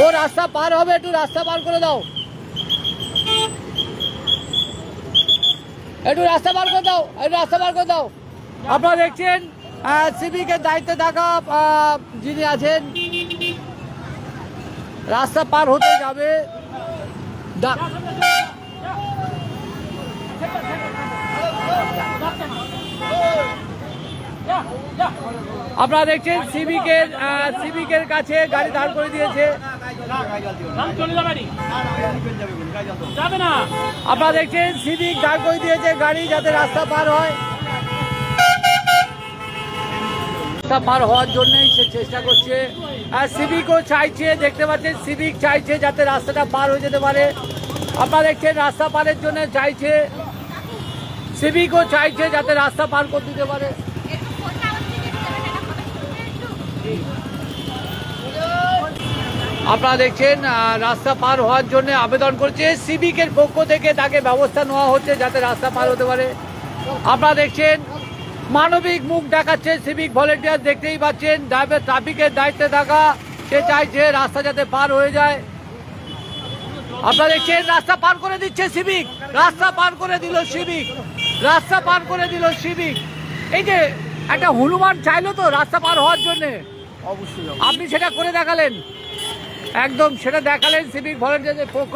ও রাস্তা পার হবে, একটু রাস্তা পার করে দাও, একটু রাস্তা পার করে দাও, একটু রাস্তা পার করে দাও। আপনারা দেখছেন সিভিকের দায়িত্বে থাকা যিনি আছেন, রাস্তা পার হতে যাবে। আপনারা দেখছেন সিভিকের কাছে গাড়ি দাঁড় করে দিয়েছে। আপনারা দেখছেন সিভিক দাঁড় করে দিয়েছে গাড়ি, যাতে রাস্তা পার হয়। রাস্তা পার হওয়ার জন্যই সে চেষ্টা করছে, আর সিভিকও চাইছে, দেখতে পাচ্ছেন সিভিক চাইছে যাতে রাস্তাটা পার হয়ে যেতে পারে। আপনারা দেখছেন রাস্তা পারের জন্য চাইছে, সিভিকও চাইছে যাতে রাস্তা পার করে দিতে পারে। আপনারা দেখছেন রাস্তা পার হওয়ার জন্য আবেদন করছে, সিভিকের পক্ষ থেকে তাকে ব্যবস্থা নেওয়া হচ্ছে যাতে রাস্তা পার হতে পারে। আপনারা দেখছেন মানবিক মুখ দেখাচ্ছে সিভিক ভলেন্টিয়ার, দেখতেই পাচ্ছেন ড্রাইভার ট্রাফিকের দায়িত্বে থাকা, সে চাইছে রাস্তা যাতে পার হয়ে যায়। আপনারা দেখছেন রাস্তা পার করে দিচ্ছে সিভিক, রাস্তা পার করে দিল সিভিক, রাস্তা পার করে দিল সিভিক। এই যে একটা হনুমান চাইলো তো রাস্তা পার হওয়ার জন্য, অবশ্যই আপনি সেটা করে দেখালেন, একদম সেটা দেখালেন সিভিক ভলেন্টিয়ারদের পক্ষ।